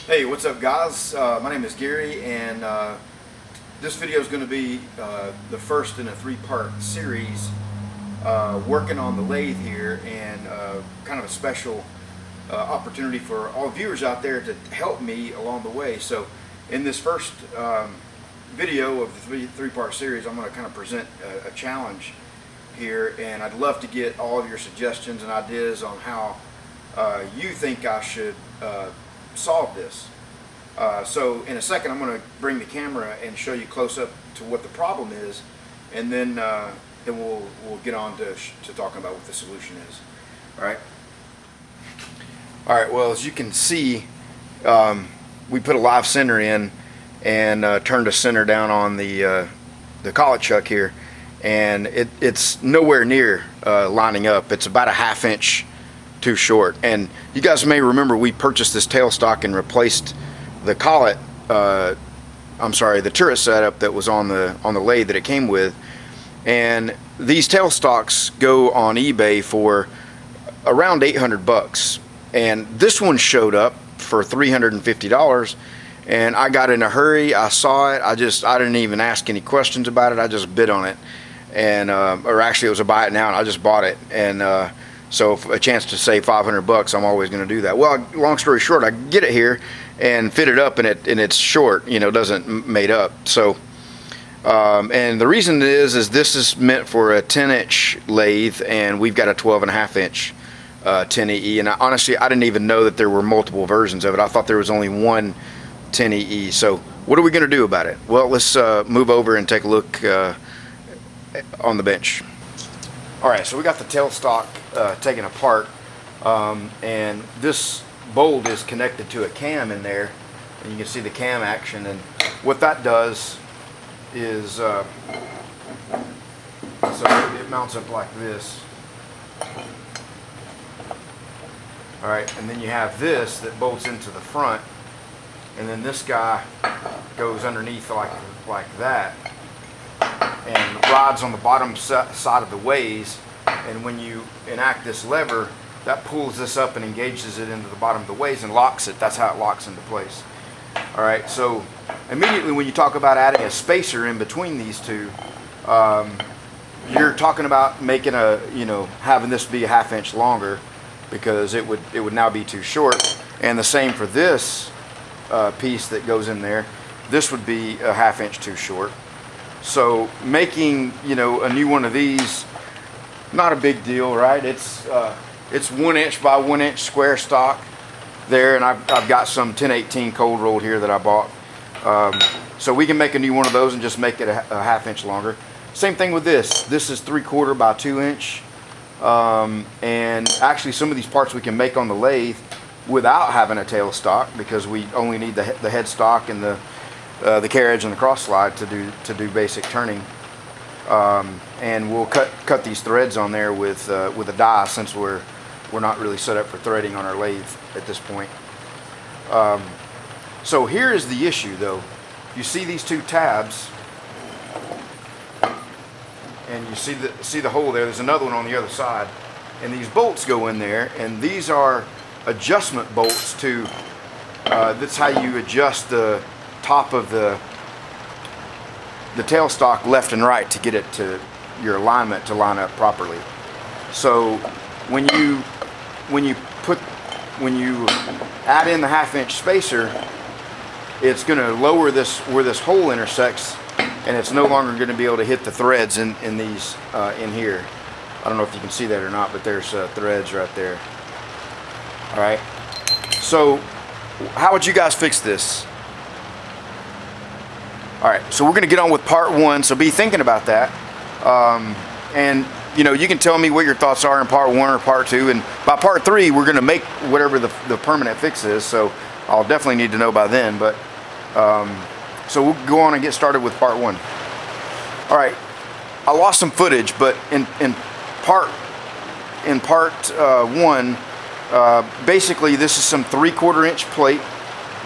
Hey, what's up guys? My name is Gary, and this video is going to be the first in a three-part series working on the lathe here, and kind of a special opportunity for all viewers out there to help me along the way. So in this first video of the three-part series, I'm going to kind of present a challenge here, and I'd love to get all of your suggestions and ideas on how you think I should solve this. So in a second I'm going to bring the camera and show you close up to what the problem is, and then we'll get on to talking about what the solution is. Alright, well, as you can see, we put a live center in and turned a center down on the collet chuck here, and it's nowhere near lining up. It's about a ½ inch too short. And you guys may remember we purchased this tailstock and replaced the collet, the turret setup that was on the lathe that it came with. And these tailstocks go on eBay for around 800 bucks, and this one showed up for $350, and I got in a hurry. I saw it. I didn't even ask any questions about it. I just bid on it, and or actually it was a buy it now, and I just bought it. And so if a chance to save 500 bucks, I'm always going to do that. Well, long story short, I get it here and fit it up, and it's short, you know, doesn't made up. So and the reason is this is meant for a 10-inch lathe, and we've got a 12.5 inch 10EE, and honestly I didn't even know that there were multiple versions of it. I thought there was only one 10EE. So what are we going to do about it? Well, let's move over and take a look on the bench. Alright, so we got the tailstock taken apart, and this bolt is connected to a cam in there, and you can see the cam action. And what that does is so it mounts up like this. Alright, and then you have this that bolts into the front, and then this guy goes underneath like that and rides on the bottom side of the ways, and when you enact this lever, that pulls this up and engages it into the bottom of the ways and locks it. That's how it locks into place. Alright, so immediately when you talk about adding a spacer in between these two, you're talking about making having this be a ½ inch longer, because it would now be too short. And the same for this piece that goes in there. This would be a ½ inch too short. So making a new one of these, not a big deal, right? It's 1 inch by 1 inch square stock there, and I've got some 1018 cold rolled here that I bought. So we can make a new one of those and just make it a ½ inch longer. Same thing with this. This is 3/4 by 2 inch, and actually some of these parts we can make on the lathe without having a tailstock, because we only need the headstock and the carriage and the cross slide to do basic turning. And we'll cut these threads on there with a die, since we're not really set up for threading on our lathe at this point. So here is the issue though. You see these two tabs, and you see the hole there. There's another one on the other side, and these bolts go in there, and these are adjustment bolts to that's how you adjust the top of the tailstock left and right to get it to your alignment to line up properly. So when you add in the ½ inch spacer, it's going to lower this where this hole intersects, and it's no longer going to be able to hit the threads in these in here. I don't know if you can see that or not, but there's threads right there. All right. So how would you guys fix this? Alright, so we're going to get on with part one, so be thinking about that. And you can tell me what your thoughts are in part one or part two, and by part three we're going to make whatever the permanent fix is, so I'll definitely need to know by then. But so we'll go on and get started with part one. Alright, I lost some footage, but in part one, basically this is some 3/4 inch plate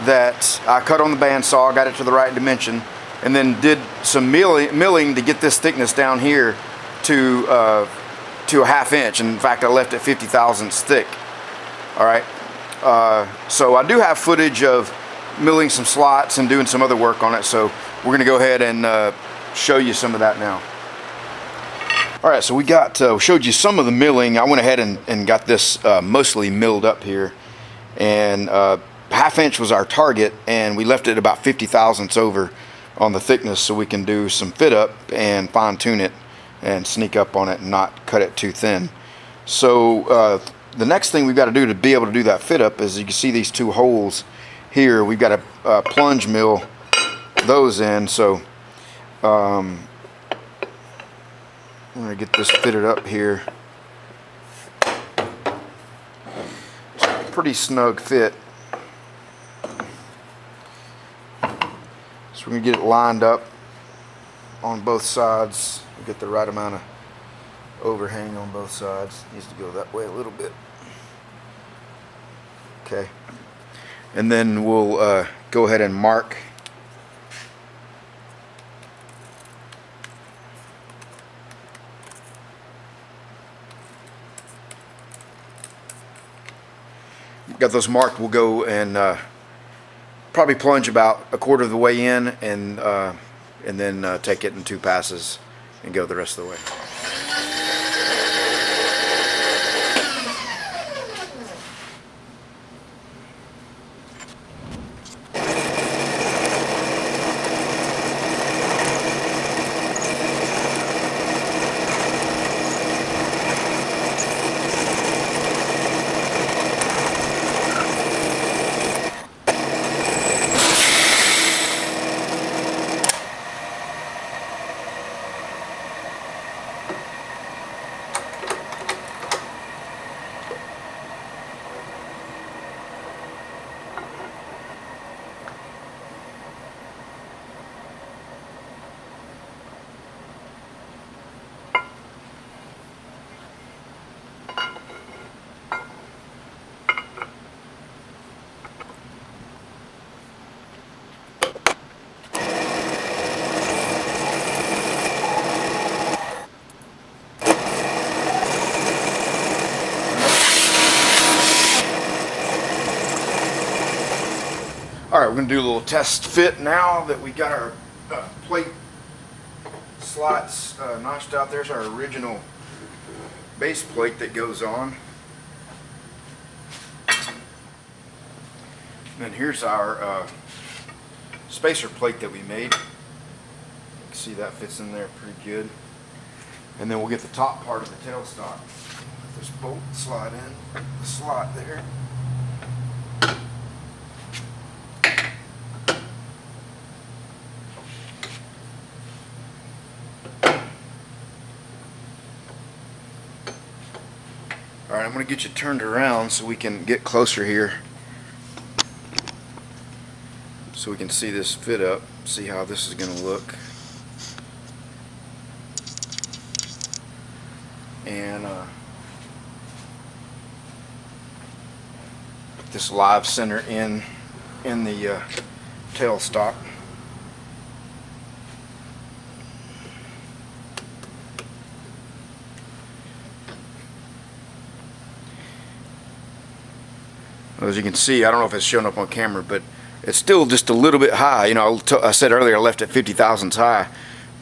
that I cut on the bandsaw, got it to the right dimension, and then did some milling to get this thickness down here to a ½ inch. In fact, I left it 50 thousandths thick. All right. So I do have footage of milling some slots and doing some other work on it, so we're going to go ahead and show you some of that now. Alright, so we got showed you some of the milling. I went ahead and got this mostly milled up here, and 1/2 inch was our target, and we left it about 50 thousandths over on the thickness so we can do some fit up and fine tune it and sneak up on it and not cut it too thin. So the next thing we've got to do to be able to do that fit up is, you can see these 2 holes here. We've got to plunge mill those in. So I'm going to get this fitted up here. It's a pretty snug fit. So we're going to get it lined up on both sides. We'll get the right amount of overhang on both sides. Needs to go that way a little bit. Okay. And then we'll go ahead and mark got those marked. We'll go and probably plunge about 1/4 of the way in, and then take it in 2 passes and go the rest of the way. Alright, we're going to do a little test fit now that we got our plate slots notched out. There's our original base plate that goes on. And then here's our spacer plate that we made. You can see that fits in there pretty good. And then we'll get the top part of the tailstock. Let this bolt slide in the slot there. Alright, I'm going to get you turned around so we can get closer here, so we can see this fit up, see how this is going to look. And put this live center in the tailstock. As you can see, I don't know if it's showing up on camera, but it's still just a little bit high. You know, I said earlier I left it 50 thousandths high,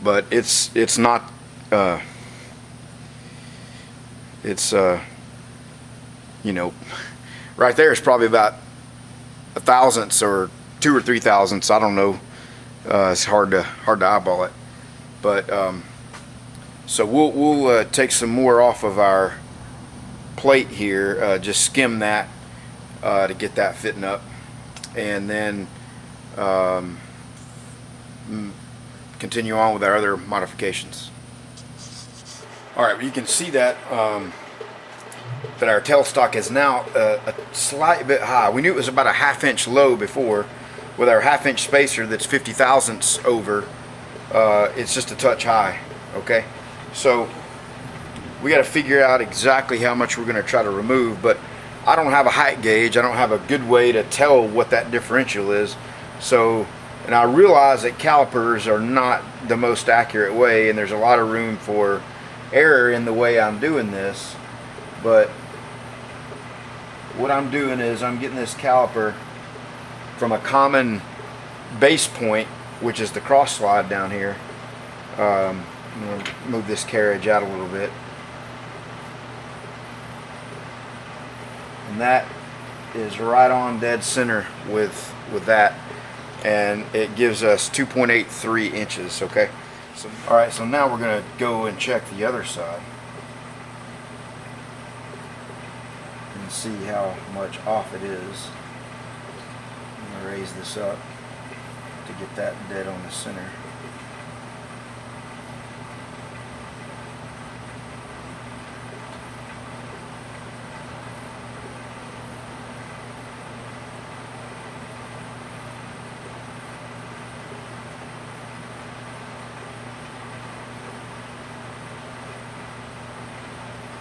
but it's not. You know, right there is probably about 1 thousandths or 2 or 3 thousandths. I don't know. It's hard to eyeball it, but so we'll take some more off of our plate here. Just skim that. To get that fitting up, and then continue on with our other modifications. Alright, well, you can see that that our tailstock is now a slight bit high. We knew it was about a 1/2 inch low before. With our 1/2 inch spacer that's 50 thousandths over, it's just a touch high. Okay, so we got to figure out exactly how much we're going to try to remove, but I don't have a height gauge. I don't have a good way to tell what that differential is. So, and I realize that calipers are not the most accurate way, and there's a lot of room for error in the way I'm doing this. But what I'm doing is I'm getting this caliper from a common base point, which is the cross slide down here. I'm going to move this carriage out a little bit. And that is right on dead center with that. And it gives us 2.83 inches, okay? So, all right, so now we're going to go and check the other side and see how much off it is. I'm going to raise this up to get that dead on the center.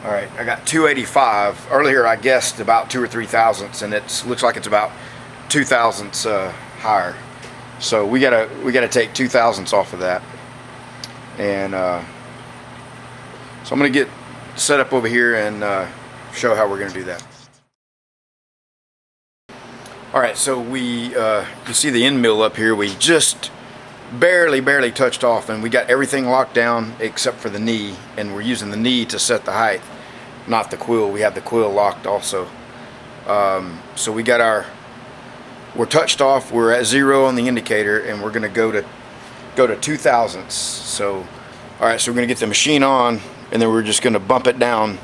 All right, I got 285. Earlier I guessed about 2 or 3 thousandths, and it looks like it's about 2 thousandths higher. So we gotta take 2 thousandths off of that. And so I'm gonna get set up over here and show how we're gonna do that. All right, so you see the end mill up here. We just barely touched off, and we got everything locked down except for the knee, and we're using the knee to set the height, not the quill. We have the quill locked also. So we're touched off, we're at 0 on the indicator, and we're gonna go to 2 thousandths. So all right, so we're gonna get the machine on, and then we're just gonna bump it down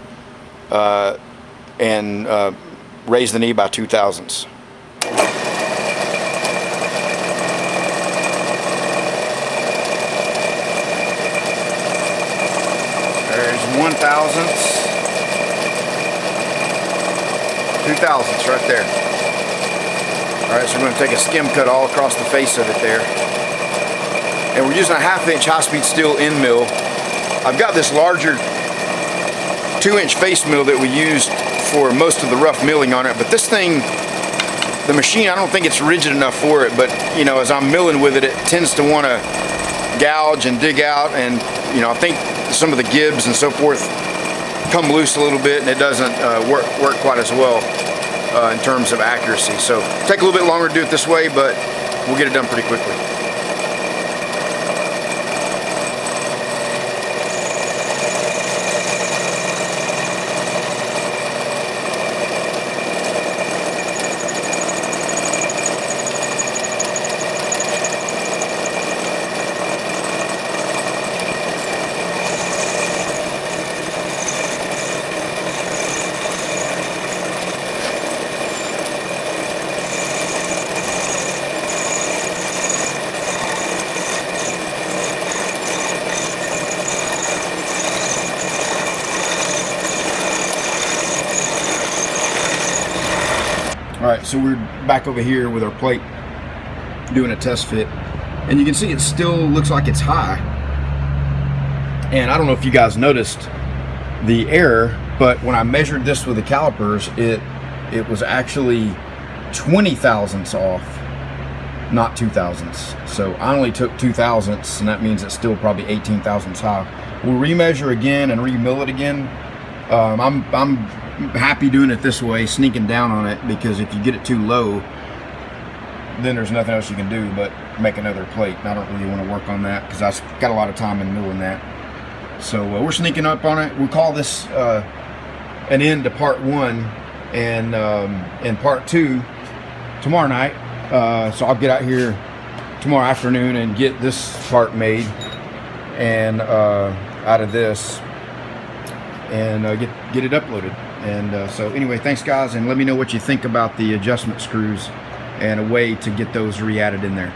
and raise the knee by 2 thousandths. There's 1 thousandths, 2 thousandths right there. Alright, so we're going to take a skim cut all across the face of it there. And we're using a 1/2 inch high-speed steel end mill. I've got this larger 2-inch face mill that we used for most of the rough milling on it, but this thing, the machine, I don't think it's rigid enough for it, but you know, as I'm milling with it, it tends to want to gouge and dig out, and you know, I think some of the gibs and so forth come loose a little bit, and it doesn't work quite as well in terms of accuracy. So take a little bit longer to do it this way, but we'll get it done pretty quickly. Alright, so we're back over here with our plate doing a test fit, and you can see it still looks like it's high. And I don't know if you guys noticed the error, but when I measured this with the calipers, it was actually 20 thousandths off, not 2 thousandths. So I only took 2 thousandths, and that means it's still probably 18 thousandths high. We'll remeasure again and remill it again. I'm happy doing it this way, sneaking down on it, because if you get it too low, then there's nothing else you can do but make another plate. And I don't really want to work on that because I've got a lot of time in milling that. So we're sneaking up on it. We'll call this an end to part 1, and part 2 tomorrow night. So I'll get out here tomorrow afternoon and get this part made and out of this, and get it uploaded. And so anyway, thanks guys, and let me know what you think about the adjustment screws and a way to get those re-added in there.